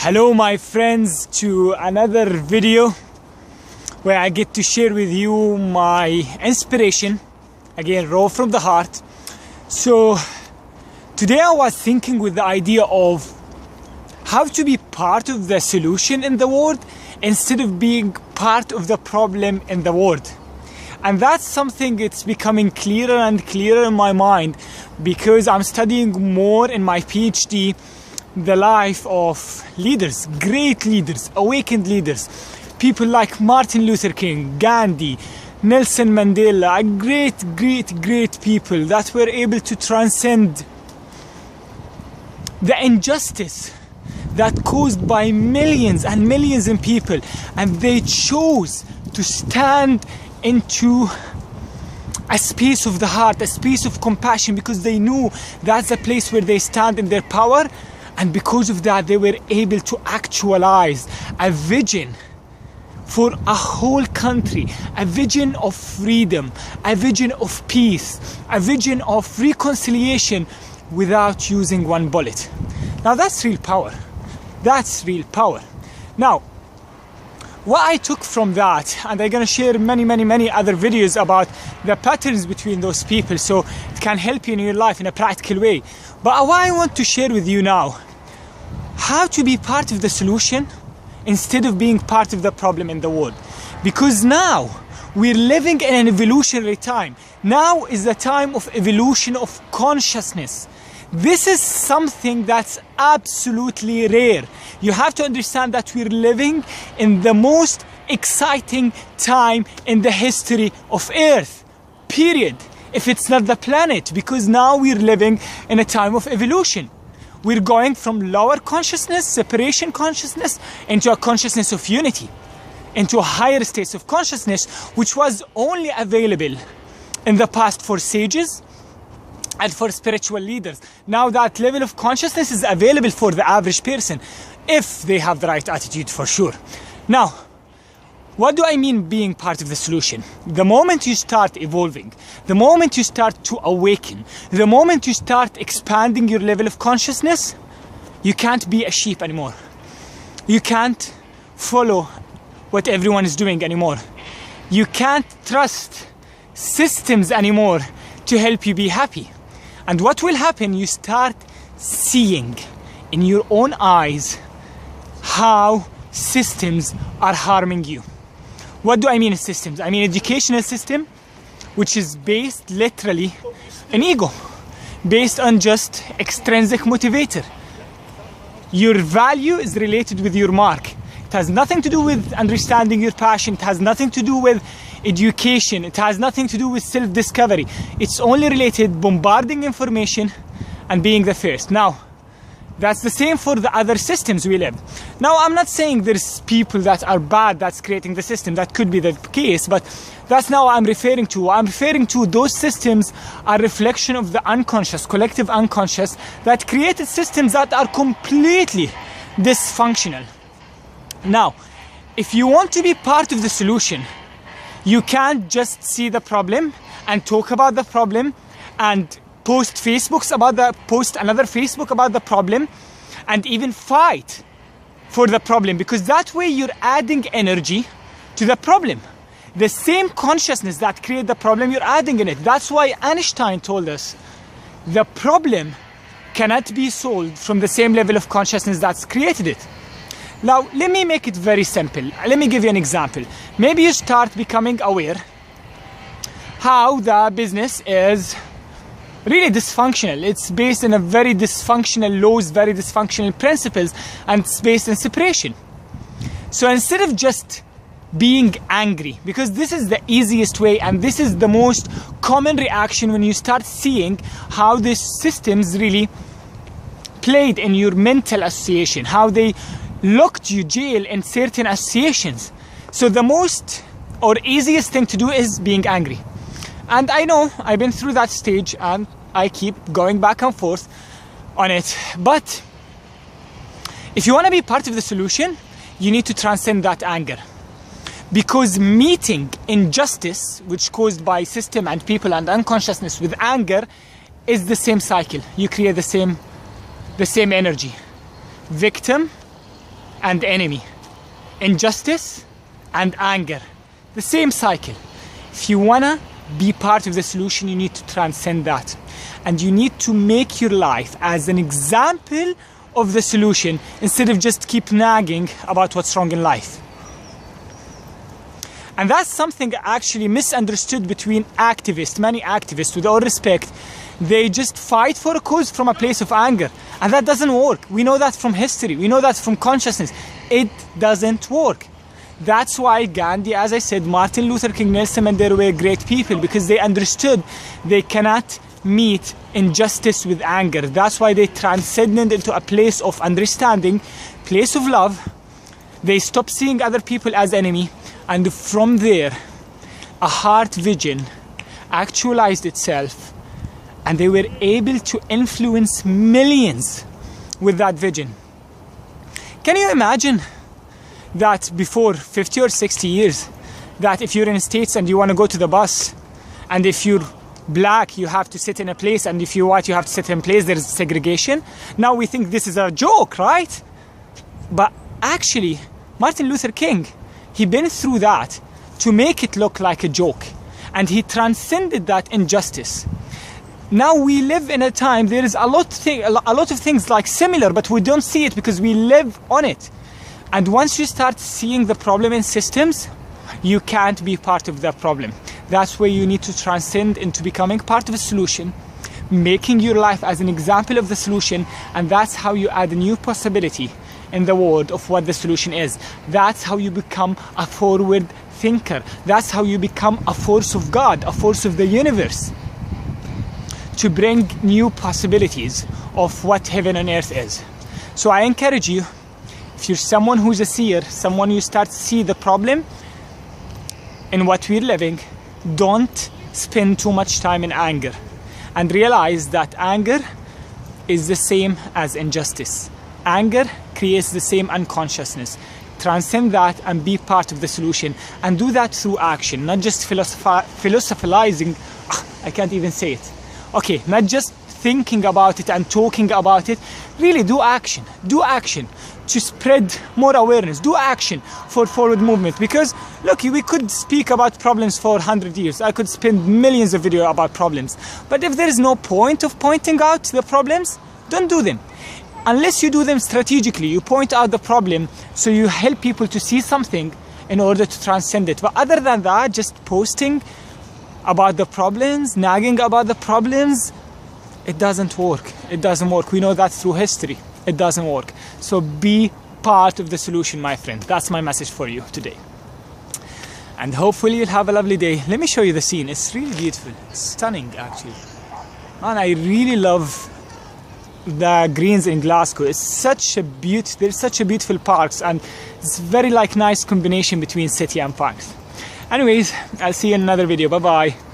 Hello my friends, to another video where I get to share with you my inspiration, again raw from the heart. So today I was thinking with the idea of how to be part of the solution in the world instead of being part of the problem in the world. And that's something it's becoming clearer and clearer in my mind because I'm studying more in my PhD the life of leaders, great leaders, awakened leaders, people like Martin Luther King, Gandhi, Nelson Mandela, great people that were able to transcend the injustice that caused by millions and millions of people, and they chose to stand into a space of the heart, a space of compassion, because they knew that's a place where they stand in their power. And because of that, they were able to actualize a vision for a whole country, a vision of freedom, a vision of peace, a vision of reconciliation without using one bullet. Now that's real power. That's real power. Now, what I took from that, and I'm going to share many other videos about the patterns between those people so it can help you in your life in a practical way. But what I want to share with you now, how to be part of the solution instead of being part of the problem in the world. Because now we're living in an evolutionary time. Now is the time of evolution of consciousness. This is something that's absolutely rare. You have to understand that we're living in the most exciting time in the history of Earth, period. If it's not the planet, because now we're living in a time of evolution. We're going from lower consciousness, separation consciousness, into a consciousness of unity, into a higher state of consciousness, which was only available in the past for sages and for spiritual leaders. Now that level of consciousness is available for the average person, if they have the right attitude, for sure. Now, what do I mean being part of the solution? The moment you start evolving, the moment you start to awaken, the moment you start expanding your level of consciousness, you can't be a sheep anymore. You can't follow what everyone is doing anymore. You can't trust systems anymore to help you be happy. And what will happen, you start seeing in your own eyes how systems are harming you. What do I mean systems? I mean educational system, which is based literally on ego, based on just extrinsic motivator. Your value is related with your mark. It has nothing to do with understanding your passion. It has nothing to do with education. It has nothing to do with self-discovery. It's only related bombarding information and being the first. Now, that's the same for the other systems we live. Now, I'm not saying there's people that are bad that's creating the system. That could be the case, but that's not what I'm referring to. I'm referring to those systems are a reflection of the unconscious, collective unconscious, that created systems that are completely dysfunctional. Now, if you want to be part of the solution, you can't just see the problem and talk about the problem and post another Facebook about the problem and even fight for the problem, because that way you're adding energy to the problem. The same consciousness that created the problem, you're adding in it. That's why Einstein told us the problem cannot be solved from the same level of consciousness that's created it. Now, let me make it very simple. Let me give you an example. Maybe you start becoming aware how the business is really dysfunctional. It's based on a very dysfunctional laws, very dysfunctional principles, and it's based on separation. So instead of just being angry, because this is the easiest way and this is the most common reaction when you start seeing how these systems really played in your mental association, how they locked you jail in certain associations. So the most or easiest thing to do is being angry. And I know I've been through that stage and I keep going back and forth on it. But if you want to be part of the solution, you need to transcend that anger. Because meeting injustice, which caused by system and people and unconsciousness with anger, is the same cycle. You create the same energy. Victim and enemy, injustice and anger. The same cycle. If you wanna be part of the solution, you need to transcend that. And you need to make your life as an example of the solution instead of just keep nagging about what's wrong in life. And that's something actually misunderstood between activists. Many activists, with all respect, they just fight for a cause from a place of anger. And that doesn't work. We know that from history. We know that from consciousness. It doesn't work. That's why Gandhi, as I said, Martin Luther King, Nelson Mandela were great people, because they understood they cannot meet injustice with anger. That's why they transcended into a place of understanding, place of love. They stopped seeing other people as enemy, and from there a heart vision actualized itself, and they were able to influence millions with that vision. Can you imagine that before 50 or 60 years, that if you're in the States and you want to go to the bus, and if you're black you have to sit in a place, and if you're white you have to sit in a place, there's segregation? Now we think this is a joke, right? But actually Martin Luther King, he been through that to make it look like a joke, and he transcended that injustice. Now we live in a time, there is a lot of things like similar, but we don't see it because we live on it. And once you start seeing the problem in systems, you can't be part of the problem. That's where you need to transcend into becoming part of a solution, making your life as an example of the solution, and that's how you add a new possibility in the world of what the solution is. That's how you become a forward thinker. That's how you become a force of God, a force of the universe, to bring new possibilities of what heaven and earth is. So I encourage you, if you're someone who's a seer, someone you start to see the problem in what we're living, don't spend too much time in anger, and realize that anger is the same as injustice. Anger creates the same unconsciousness. Transcend that and be part of the solution, and do that through action, not just philosophizing. I can't even say it. Okay, not just thinking about it and talking about it. Really do action. Do action to spread more awareness. Do action for forward movement. Because look, we could speak about problems for 100 years. I could spend millions of videos about problems. But if there is no point of pointing out the problems, don't do them. Unless you do them strategically, you point out the problem so you help people to see something in order to transcend it. But other than that, just posting about the problems, nagging about the problems, it doesn't work. It doesn't work. We know that through history. It doesn't work. So be part of the solution, my friend. That's my message for you today. And hopefully you'll have a lovely day. Let me show you the scene. It's really beautiful. It's stunning, actually. And I really love the greens in Glasgow. It's such a there's such a beautiful parks, and it's very nice combination between city and parks. Anyways, I'll see you in another video. Bye bye.